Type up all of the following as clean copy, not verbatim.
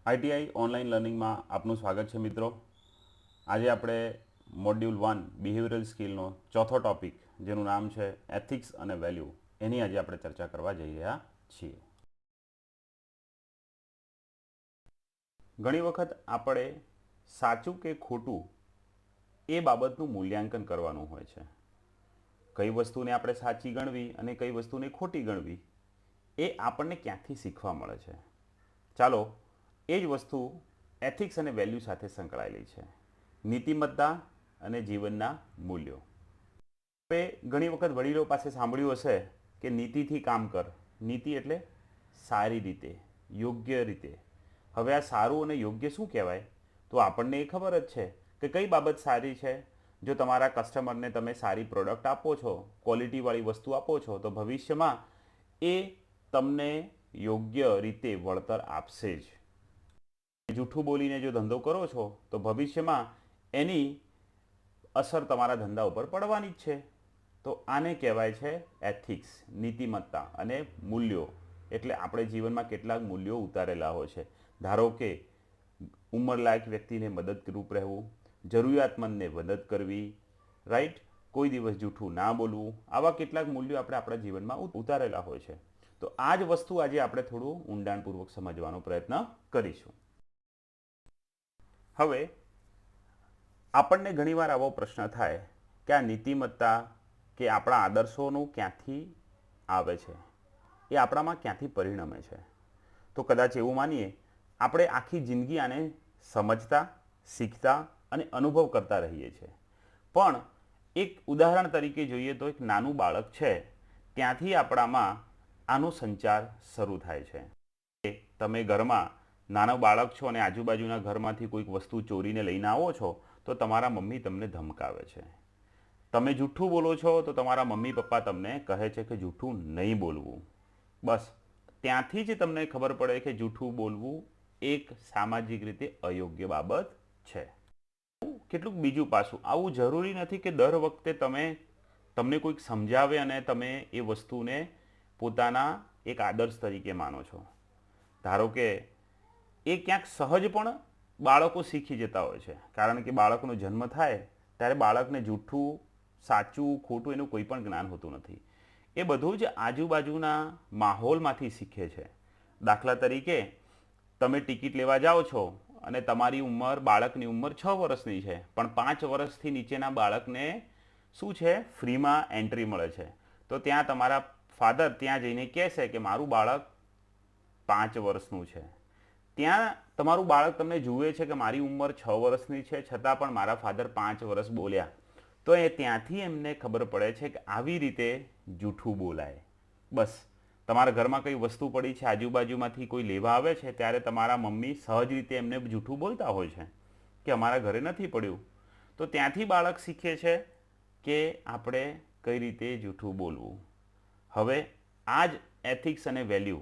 ITI online લર્નિંગમાં આપનું સ્વાગત છે મિત્રો. આજે આપણે મોડ્યુલ 1 બિહેવિયરલ સ્કિલનો ચોથો ટોપિક જેનું નામ છે એથિક્સ અને વેલ્યુ એની આજે આપણે ચર્ચા કરવા જઈ રહ્યા છીએ. ઘણી વખત આપણે સાચું કે ખોટું એ બાબતનું મૂલ્યાંકન કરવાનું હોય છે. કઈ વસ્તુને આપણે સાચી ગણવી અને કઈ વસ્તુને ખોટી ગણવી એ આપણને ક્યાંથી શીખવા મળે છે. ચાલો એ જ વસ્તુ એથિક્સ અને વેલ્યુ સાથે સંકળાયેલી છે. નીતિમત્તા અને જીવનના મૂલ્યો. હવે ઘણી વખત વડીલો પાસે સાંભળ્યું હશે કે નીતિથી કામ કર. નીતિ એટલે સારી રીતે, યોગ્ય રીતે. હવે આ સારું અને યોગ્ય શું કહેવાય? તો આપણને એ ખબર જ છે કે કઈ બાબત સારી છે. જો તમારા કસ્ટમરને તમે સારી પ્રોડક્ટ આપો છો, ક્વોલિટીવાળી વસ્તુ આપો છો, તો ભવિષ્યમાં એ તમને યોગ્ય રીતે વળતર આપશે જ. જૂઠું બોલીને જો ધંધો કરો છો તો ભવિષ્યમાં એની અસર તમારા ધંધા ઉપર પડવાની જ છે. તો આને કહેવાય છે એથિક્સ, નીતિમત્તા અને મૂલ્યો. એટલે આપણે જીવનમાં કેટલાક મૂલ્યો ઉતારેલા હોય છે. ધારો કે ઉંમરલાયક વ્યક્તિને મદદરૂપ રહેવું, જરૂરિયાતમંદને મદદ કરવી, રાઈટ, કોઈ દિવસ જૂઠું ના બોલવું. આવા કેટલાક મૂલ્યો આપણે આપણા જીવનમાં ઉતારેલા હોય છે. તો આ જ વસ્તુ આજે આપણે થોડું ઊંડાણપૂર્વક સમજવાનો પ્રયત્ન કરીશું. હવે આપણને ઘણીવાર આવો પ્રશ્ન થાય કે આ નીતિમત્તા કે આપણા આદર્શોનું ક્યાંથી આવે છે, એ આપણામાં ક્યાંથી પરિણમે છે. તો કદાચ એવું માનીએ આપણે આખી જિંદગી આને સમજતા, શીખતા અને અનુભવ કરતા રહીએ છીએ. પણ એક ઉદાહરણ તરીકે જોઈએ તો એક નાનું બાળક છે, ત્યાંથી આપણામાં આનો સંચાર શરૂ થાય છે. તમે ઘરમાં નાનો બાળક છો અને આજુબાજુના ઘરમાંથી કોઈક વસ્તુ ચોરીને લઈને આવો છો તો તમારા મમ્મી તમને ધમકાવે છે. તમે જૂઠું બોલો છો તો તમારા મમ્મી પપ્પા તમને કહે છે કે જૂઠું નહીં બોલવું. બસ ત્યાંથી જ તમને ખબર પડે કે જૂઠું બોલવું એક સામાજિક રીતે અયોગ્ય બાબત છે. કેટલુંક બીજું પાસું, આવું જરૂરી નથી કે દર વખતે તમને કોઈક સમજાવે અને તમે એ વસ્તુને પોતાના એક આદર્શ તરીકે માનો છો. ધારો કે એ ક્યાંક સહજ પણ બાળકો શીખી જતા હોય છે. કારણ કે બાળકનો જન્મ થાય ત્યારે બાળકને જૂઠું, સાચું, ખોટું એનું કોઈ પણ જ્ઞાન હોતું નથી. એ બધું જ આજુબાજુના માહોલમાંથી શીખે છે. દાખલા તરીકે તમે ટિકિટ લેવા જાઓ છો અને તમારી ઉંમર, બાળકની ઉંમર 6 વર્ષની છે, પણ 5 વર્ષથી નીચેના બાળકને શું છે, ફ્રીમાં એન્ટ્રી મળે છે. તો ત્યાં તમારા ફાધર ત્યાં જઈને કહેશે કે મારું બાળક 5 વર્ષનું છે. ત્યાં તમારું બાળક તમને જુએ છે કે મારી ઉંમર 6 વર્ષની છે, છતાં પણ મારા ફાધર 5 વર્ષ બોલ્યા. તો એ ત્યાંથી એમને ખબર પડે છે કે આવી રીતે જૂઠું બોલાય. બસ તમારા ઘરમાં કઈ વસ્તુ પડી છે, આજુબાજુમાંથી કોઈ લેવા આવે છે, ત્યારે તમારા મમ્મી સહજ રીતે એમને જૂઠું બોલતા હોય છે કે અમારા ઘરે નથી પડ્યું. તો ત્યાંથી બાળક શીખે છે કે આપણે કઈ રીતે જૂઠું બોલવું. હવે આ જ એથિક્સ અને વેલ્યુ,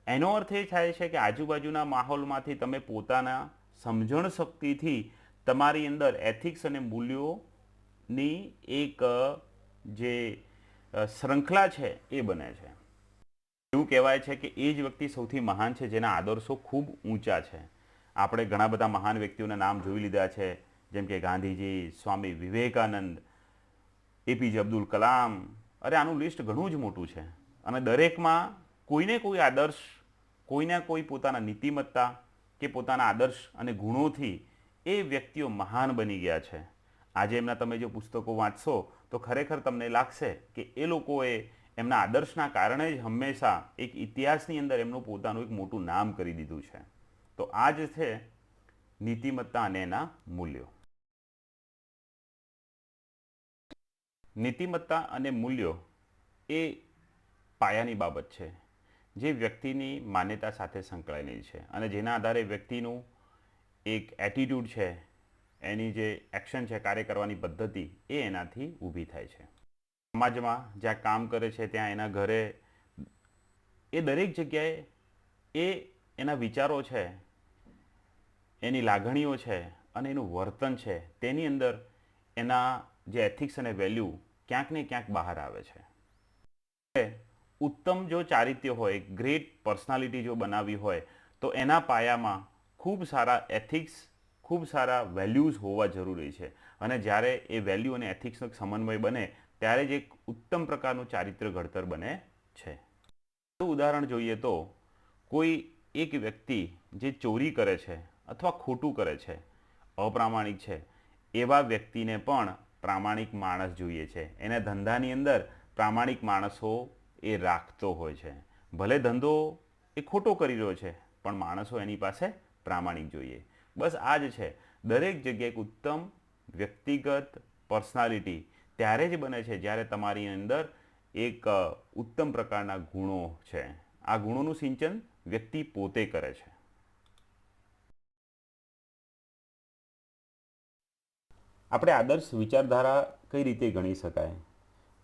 એનો અર્થ એ થાય છે કે આજુબાજુના માહોલમાંથી તમે પોતાના સમજણ શક્તિથી તમારી અંદર એથિક્સ અને મૂલ્યોની એક જે શૃંખલા છે એ બને છે. એવું કહેવાય છે કે એ જ વ્યક્તિ સૌથી મહાન છે જેના આદર્શો ખૂબ ઊંચા છે. આપણે ઘણા બધા મહાન વ્યક્તિઓના નામ જોઈ લીધા છે, જેમ કે ગાંધીજી, સ્વામી વિવેકાનંદ, એપીજે અબ્દુલ કલામ. અરે આનું લિસ્ટ ઘણું જ મોટું છે. અને દરેકમાં કોઈને કોઈ આદર્શ, કોઈના કોઈ પોતાના નીતિમત્તા કે પોતાના આદર્શ અને ગુણોથી એ વ્યક્તિઓ મહાન બની ગયા છે. આજે એમના તમે જો પુસ્તકો વાંચશો તો ખરેખર તમને લાગશે કે એ લોકોએ એમના આદર્શના કારણે જ હંમેશા એક ઇતિહાસની અંદર એમનું પોતાનું એક મોટું નામ કરી દીધું છે. તો આ જ છે નીતિમત્તા અને એના મૂલ્યો. નીતિમત્તા અને મૂલ્યો એ પાયાની બાબત છે જે વ્યક્તિની માન્યતા સાથે સંકળાયેલી છે અને જેના આધારે વ્યક્તિનું એક એટીટ્યૂડ છે, એની જે એક્શન છે, કાર્ય કરવાની પદ્ધતિ, એ એનાથી ઊભી થાય છે. સમાજમાં જ્યાં કામ કરે છે, ત્યાં એના ઘરે, એ દરેક જગ્યાએ એ એના વિચારો છે, એની લાગણીઓ છે અને એનું વર્તન છે, તેની અંદર એના જે એથિક્સ અને વેલ્યુ ક્યાંક ને ક્યાંક બહાર આવે છે. ઉત્તમ જો ચારિત્ર્ય હોય, ગ્રેટ પર્સનાલિટી જો બનાવવી હોય, તો એના પાયામાં ખૂબ સારા એથિક્સ, ખૂબ સારા વેલ્યુઝ હોવા જરૂરી છે. અને જ્યારે એ વેલ્યુ અને એથિક્સનો સમન્વય બને ત્યારે જ એક ઉત્તમ પ્રકારનું ચારિત્ર્ય ઘડતર બને છે. ઉદાહરણ જોઈએ તો કોઈ એક વ્યક્તિ જે ચોરી કરે છે અથવા ખોટું કરે છે, અપ્રામાણિક છે, એવા વ્યક્તિને પણ પ્રામાણિક માણસ જોઈએ છે. એના ધંધાની અંદર પ્રામાણિક માણસો એ રાખતો હોય છે. ભલે ધંધો એ ખોટો કરી રહ્યો છે પણ માણસો એની પાસે પ્રામાણિક જોઈએ. બસ આ જ છે. દરેક જગ્યાએ એક ઉત્તમ વ્યક્તિગત પર્સનાલિટી ત્યારે જ બને છે જ્યારે તમારી અંદર એક ઉત્તમ પ્રકારના ગુણો છે. આ ગુણોનું સિંચન વ્યક્તિ પોતે કરે છે. આપણે આદર્શ વિચારધારા કઈ રીતે ગણી શકાય?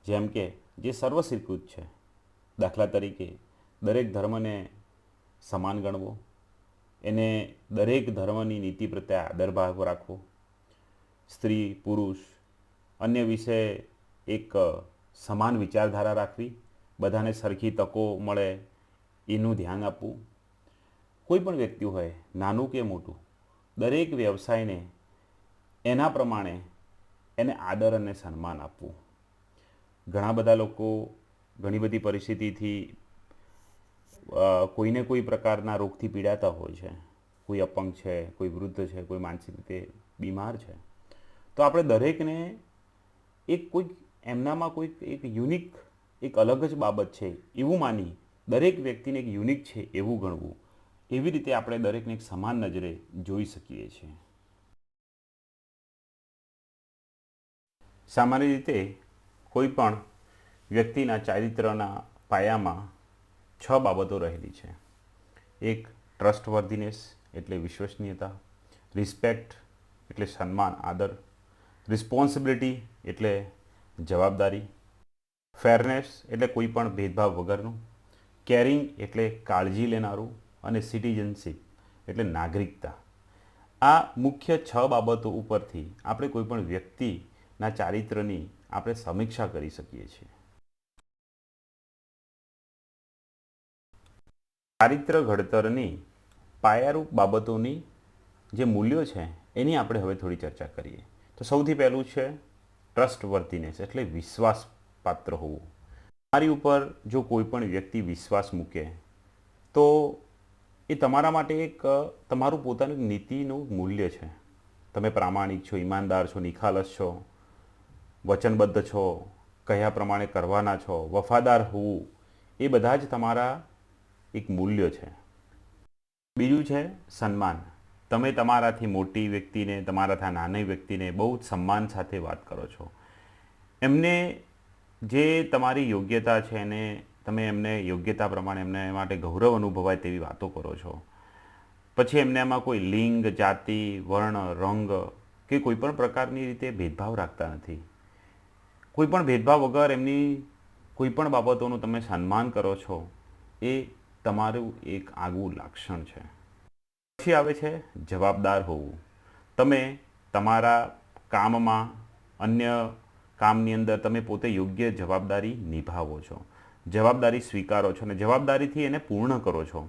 જેમ કે જે સર્વસ્વીકૃત છે. દાખલા તરીકે દરેક ધર્મને સમાન ગણવો, એને દરેક ધર્મની નીતિ પ્રત્યે આદરભાવ રાખવો, સ્ત્રી પુરુષ અન્ય વિશે એક સમાન વિચારધારા રાખવી, બધાને સરખી તકો મળે એનું ધ્યાન આપવું. કોઈ પણ વ્યક્તિ હોય નાનું કે મોટું, દરેક વ્યવસાયને એના પ્રમાણે એને આદર અને સન્માન આપવું. ઘણા બધા લોકો ઘણી બધી પરિસ્થિતિથી કોઈને કોઈ પ્રકારના રોગથી પીડાતા હોય છે. કોઈ અપંગ છે, કોઈ વૃદ્ધ છે, કોઈ માનસિક રીતે બીમાર છે. તો આપણે દરેકને એક કોઈક એમનામાં કોઈક એક યુનિક, એક અલગ જ બાબત છે એવું માની દરેક વ્યક્તિને એક યુનિક છે એવું ગણવું. એવી રીતે આપણે દરેકને એક સમાન નજરે જોઈ શકીએ છીએ. સામાન્ય રીતે કોઈ પણ વ્યક્તિના ચારિત્રના પાયામાં 6 બાબતો રહેલી છે. એક ટ્રસ્ટવર્ધીનેસ એટલે વિશ્વસનીયતા, રિસ્પેક્ટ એટલે સન્માન આદર, રિસ્પોન્સિબિલિટી એટલે જવાબદારી, ફેરનેસ એટલે કોઈ પણ ભેદભાવ વગરનું, કેરિંગ એટલે કાળજી લેનારું અને સિટીઝનશીપ એટલે નાગરિકતા. આ મુખ્ય 6 બાબતો ઉપરથી આપણે કોઈ પણ વ્યક્તિના ચારિત્રની આપણે સમીક્ષા કરી શકીએ છીએ. ચારિત્ર ઘડતરની પાયારૂપ બાબતોની જે મૂલ્યો છે એની આપણે હવે થોડી ચર્ચા કરીએ. તો સૌથી પહેલું છે ટ્રસ્ટવર્ધીનેસ એટલે વિશ્વાસપાત્ર હોવું. તમારી ઉપર જો કોઈ પણ વ્યક્તિ વિશ્વાસ મૂકે તો એ તમારા માટે એક તમારું પોતાનું નીતિનું મૂલ્ય છે. તમે પ્રામાણિક છો, ઈમાનદાર છો, નિખાલસ છો, વચનબદ્ધ છો, કહ્યા પ્રમાણે કરવાના છો, વફાદાર હોવું, એ બધા જ તમારા એક મૂલ્ય છે. બીજું છે સન્માન. તમે તમારાથી મોટી વ્યક્તિને, તમારાથી નાની વ્યક્તિને બહુ જ સન્માન સાથે વાત કરો છો. એમને જે તમારી યોગ્યતા છે એને તમે એમને યોગ્યતા પ્રમાણે એમને માટે ગૌરવ અનુભવાય તેવી વાતો કરો છો. પછી એમને એમાં કોઈ લિંગ, જાતિ, વર્ણ, રંગ કે કોઈ પણ પ્રકારની રીતે ભેદભાવ રાખતા નથી. કોઈ પણ ભેદભાવ વગર એમની કોઈ પણ બાબતોનું તમે સન્માન કરો છો. એ તમારું એક આગવું લક્ષણ છે. પછી આવે છે જવાબદાર હોવું. તમે તમારા કામમાં, અન્ય કામની અંદર તમે પોતે યોગ્ય જવાબદારી નિભાવો છો, જવાબદારી સ્વીકારો છો અને જવાબદારીથી એને પૂર્ણ કરો છો.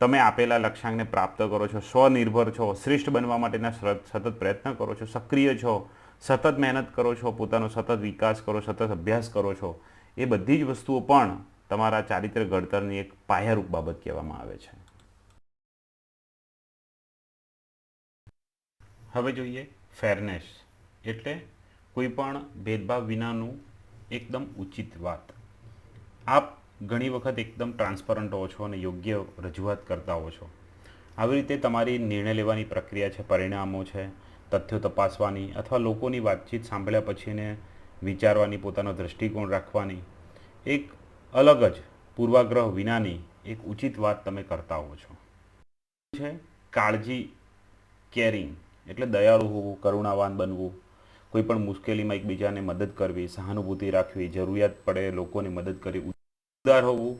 તમે આપેલા લક્ષ્યાંકને પ્રાપ્ત કરો છો, સ્વનિર્ભર છો, શ્રેષ્ઠ બનવા માટેના સતત પ્રયત્ન કરો છો, સક્રિય છો, સતત મહેનત કરો છો, પોતાનો સતત વિકાસ કરો, સતત અભ્યાસ કરો છો. એ બધી જ વસ્તુઓ પણ તમારા ચારિત્ર્ય ઘડતરની એક પાયારૂપ બાબત કહેવામાં આવે છે. હવે જોઈએ ફેરનેસ એટલે કોઈ પણ ભેદભાવ વિનાનું એકદમ ઉચિત વાત. આપ ઘણી વખત એકદમ ટ્રાન્સપરન્ટ હો છો અને યોગ્ય રજૂઆત કરતા હો છો. આવી રીતે તમારી નિર્ણય લેવાની પ્રક્રિયા છે, પરિણામો છે, તથ્યો તપાસવાની અથવા લોકોની વાતચીત સાંભળ્યા પછી એને વિચારવાની, પોતાનો દૃષ્ટિકોણ રાખવાની એક અલગ જ પૂર્વાગ્રહ વિનાની એક ઉચિત વાત તમે કરતા હો છો. છે કાળજી, કેરિંગ એટલે દયાળુ હોવું, કરુણાવાન બનવું, કોઈ પણ મુશ્કેલીમાં એકબીજાને મદદ કરવી, સહાનુભૂતિ રાખવી, જરૂરિયાત પડે લોકોની મદદ કરવી, ઉદાર હોવું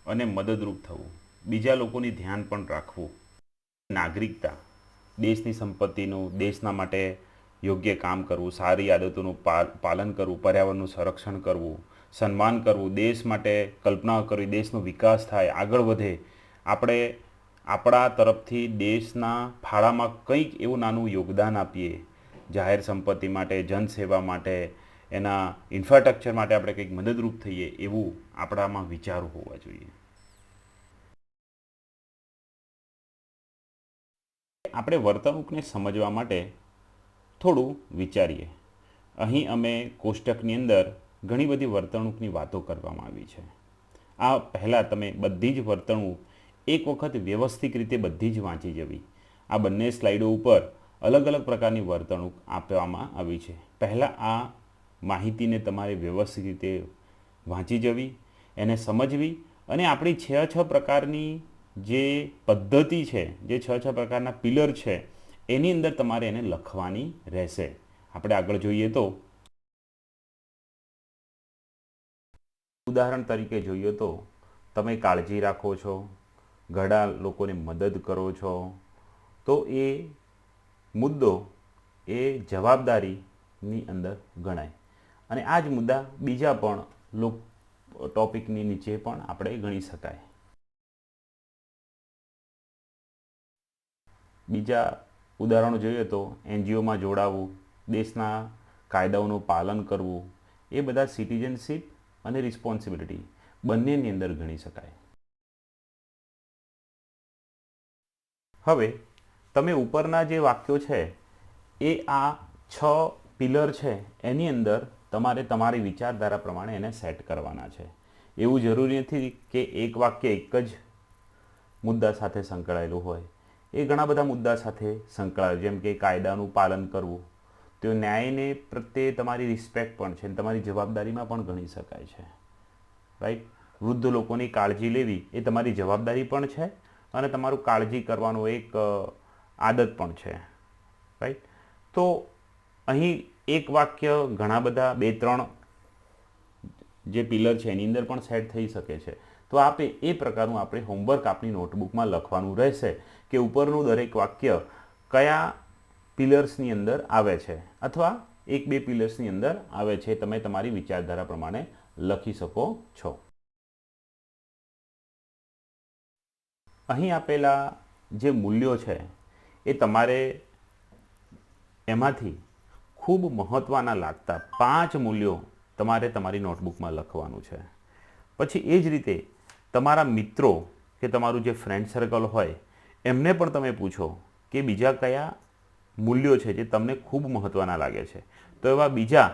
અને મદદરૂપ થવું, બીજા લોકોની ધ્યાન પણ રાખવું. નાગરિકતા, દેશની સંપત્તિનું, દેશના માટે યોગ્ય કામ કરવું, સારી આદતોનું પાલન કરવું, પર્યાવરણનું સંરક્ષણ કરવું, સન્માન કરવું, દેશ માટે કલ્પના કરવી, દેશનો વિકાસ થાય, આગળ વધે, આપણે આપણા તરફથી દેશના ફાળામાં કંઈક એવું નાનું યોગદાન આપીએ, જાહેર સંપત્તિ માટે, જનસેવા માટે, એના ઇન્ફ્રાસ્ટ્રક્ચર માટે આપણે કંઈક મદદરૂપ થઈએ, એવું આપણામાં વિચારો હોવા જોઈએ. આપણે વર્તણૂકને સમજવા માટે થોડું વિચારીએ. અહીં અમે કોષ્ટકની અંદર ઘણી બધી વર્તણૂકની વાતો કરવામાં આવી છે. આ પહેલાં તમે બધી જ વર્તણૂક એક વખત વ્યવસ્થિત રીતે બધી જ વાંચી જવી. આ બંને સ્લાઇડો ઉપર અલગ અલગ પ્રકારની વર્તણૂક આપવામાં આવી છે. પહેલાં આ માહિતીને તમારે વ્યવસ્થિત રીતે વાંચી જવી, એને સમજવી, અને આપણી છ પ્રકારની જે પદ્ધતિ છે, જે છ પ્રકારના પિલર છે, એની અંદર તમારે એને લખવાની રહેશે. આપણે આગળ જોઈએ તો ઉદાહરણ તરીકે જોઈએ તો તમે કાળજી રાખો છો, ઘણા લોકોને મદદ કરો છો, તો એ મુદ્દો એ જવાબદારીની અંદર ગણાય. અને આ જ મુદ્દા બીજા પણ ટોપિકની નીચે પણ આપણે ગણી શકાય. બીજા ઉદાહરણો જોઈએ તો એનજીઓમાં જોડાવું, દેશના કાયદાઓનું પાલન કરવું, એ બધા સિટીઝનશીપ અને રિસ્પોન્સિબિલિટી બંનેની અંદર ગણી શકાય. હવે તમે ઉપરના જે વાક્યો છે એ આ 6 પિલર છે એની અંદર તમારે તમારી વિચારધારા પ્રમાણે એને સેટ કરવાના છે. એવું જરૂરી નથી કે એક વાક્ય એક જ મુદ્દા સાથે સંકળાયેલું હોય. એ ઘણા બધા મુદ્દા સાથે સંકળાયેલું, જેમ કે કાયદાનું પાલન કરવું, તો ન્યાયને પ્રત્યે તમારી રિસ્પેક્ટ પણ છે, તમારી જવાબદારીમાં પણ ગણી શકાય છે. રાઈટ? વૃદ્ધ લોકોની કાળજી લેવી એ તમારી જવાબદારી પણ છે, અને તમારું કાળજી કરવાનો એક આદત પણ છે. રાઈટ? તો અહીં એક વાક્ય ઘણા બધા 2-3 જે પિલર છે એની અંદર પણ સેટ થઈ શકે છે. તો આપણે એ પ્રકારનું આપણે હોમવર્ક આપણી નોટબુકમાં લખવાનું રહેશે કે ઉપરનું દરેક વાક્ય કયા પિલર્સની અંદર આવે છે, અથવા 1-2 પિલર્સની અંદર આવે છે. તમે તમારી વિચારધારા પ્રમાણે લખી શકો છો. અહીં આપેલા જે મૂલ્યો છે એ તમારે એમાંથી ખૂબ મહત્ત્વના લાગતા 5 મૂલ્યો તમારે તમારી નોટબુકમાં લખવાનું છે. પછી એ જ રીતે તમારા મિત્રો કે તમારું જે ફ્રેન્ડ સર્કલ હોય એમને પણ તમે પૂછો કે બીજા કયા મૂલ્યો છે જે તમને ખૂબ મહત્ત્વના લાગે છે. તો એવા બીજા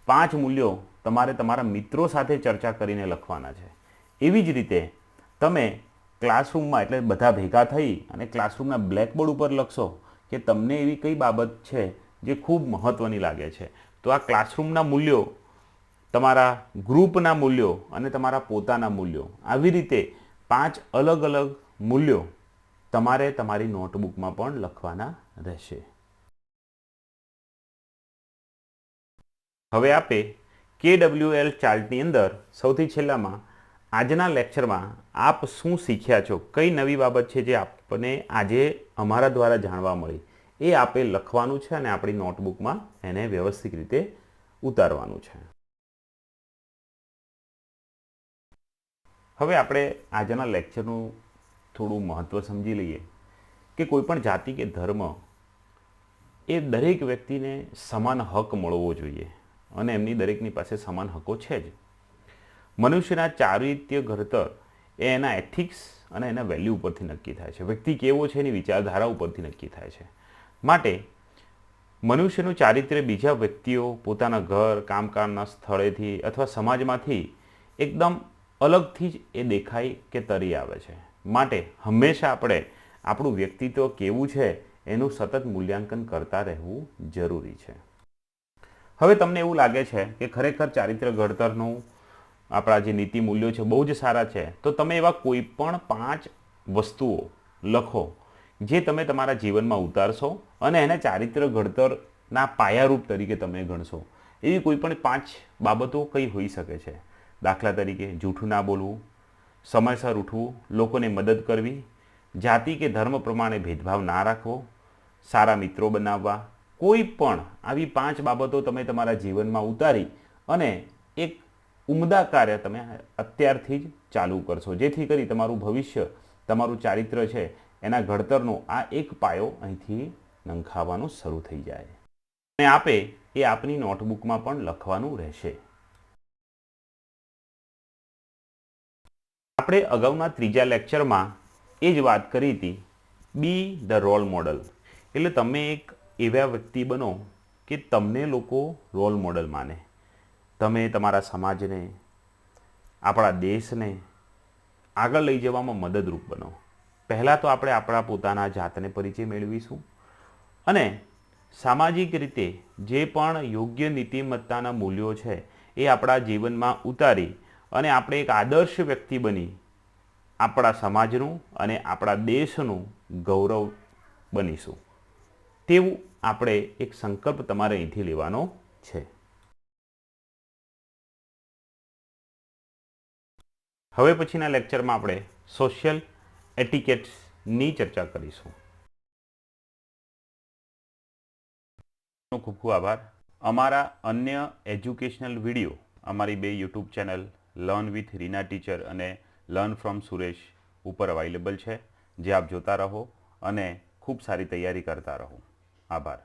5 મૂલ્યો તમારે તમારા મિત્રો સાથે ચર્ચા કરીને લખવાના છે. એવી જ રીતે તમે ક્લાસરૂમમાં, એટલે બધા ભેગા થઈ અને ક્લાસરૂમના બ્લેકબોર્ડ ઉપર લખશો કે તમને એવી કઈ બાબત છે જે ખૂબ મહત્ત્વની લાગે છે. તો આ ક્લાસરૂમના મૂલ્યો, તમારા ગ્રુપના મૂલ્યો અને તમારા પોતાના મૂલ્યો, આવી રીતે 5 અલગ અલગ મૂલ્યો તમારે તમારી નોટબુકમાં પણ લખવાના રહેશે. હવે આપણે KWL ચાર્ટની અંદર સૌથી છેલ્લામાં આજના લેક્ચરમાં આપ શું શીખ્યા છો, કઈ નવી બાબત છે જે આપને આજે અમારા દ્વારા જાણવા મળી, એ આપે લખવાનું છે અને આપણી નોટબુકમાં એને વ્યવસ્થિત રીતે ઉતારવાનું છે. હવે આપણે આજના લેક્ચરનું થોડું મહત્ત્વ સમજી લઈએ કે કોઈપણ જાતિ કે ધર્મ એ દરેક વ્યક્તિને સમાન હક મળવો જોઈએ, અને એમની દરેકની પાસે સમાન હકો છે જ. મનુષ્યના ચારિત્ર્ય ઘડતર એ એના એથિક્સ અને એના વેલ્યુ ઉપરથી નક્કી થાય છે. વ્યક્તિ કેવો છે એની વિચારધારા ઉપરથી નક્કી થાય છે. માટે મનુષ્યનું ચારિત્ર્ય બીજા વ્યક્તિઓ, પોતાના ઘર, કામકાજના સ્થળેથી અથવા સમાજમાંથી એકદમ અલગથી જ એ દેખાય કે તરી આવે છે. માટે હંમેશા આપણે આપણું વ્યક્તિત્વ કેવું છે એનું સતત મૂલ્યાંકન કરતા રહેવું જરૂરી છે. હવે તમને એવું લાગે છે કે ખરેખર ચારિત્ર્ય ઘડતરનું આપણા જે નીતિ મૂલ્યો છે બહુ જ સારા છે, તો તમે એવા કોઈ પણ 5 વસ્તુઓ લખો જે તમે તમારા જીવનમાં ઉતારશો અને એને ચારિત્ર્ય ઘડતરના પાયારૂપ તરીકે તમે ગણશો. એવી કોઈ પણ 5 બાબતો કઈ હોઈ શકે છે. દાખલા તરીકે જૂઠું ના બોલવું, સમયસર ઉઠવું, લોકોને મદદ કરવી, જાતિ કે ધર્મ પ્રમાણે ભેદભાવ ના રાખવો, સારા મિત્રો બનાવવા. કોઈ પણ આવી 5 બાબતો તમે તમારા જીવનમાં ઉતારી અને એક ઉમદા કાર્ય તમે અત્યારથી જ ચાલુ કરશો, જેથી કરી તમારું ભવિષ્ય, તમારું ચારિત્ર્ય છે એના ઘડતરનો આ એક પાયો અહીંથી નંખાવાનો શરૂ થઈ જાય અને આપે એ આપની નોટબુકમાં પણ લખવાનું રહેશે. આપણે અગાઉના ત્રીજા લેક્ચરમાં એ જ વાત કરી હતી, બી ધ રોલ મોડલ. એટલે તમે એક એવા વ્યક્તિ બનો કે તમને લોકો રોલ મોડલ માને. તમે તમારા સમાજને, આપણા દેશને આગળ લઈ જવામાં મદદરૂપ બનો. પહેલાં તો આપણે આપણા પોતાના જાતને પરિચય મેળવીશું અને સામાજિક રીતે જે પણ યોગ્ય નીતિમત્તાના મૂલ્યો છે એ આપણા જીવનમાં ઉતારી અને આપણે એક આદર્શ વ્યક્તિ બની આપણા સમાજનું અને આપણા દેશનું ગૌરવ બનીશું. તેવું આપણે એક સંકલ્પ તમારે અહીંથી લેવાનો છે. હવે પછીના લેક્ચરમાં આપણે સોશિયલ એટિકેટ્સની ચર્ચા કરીશું. ખૂબ ખૂબ આભાર. અમારા અન્ય એજ્યુકેશનલ વિડીયો અમારી 2 YouTube channel learn with Reena teacher અને લર્ન ફ્રોમ સુરેશ ઉપર અવેલેબલ છે, જે આપ જોતા રહો અને ખૂબ સારી તૈયારી કરતા રહો. આભાર.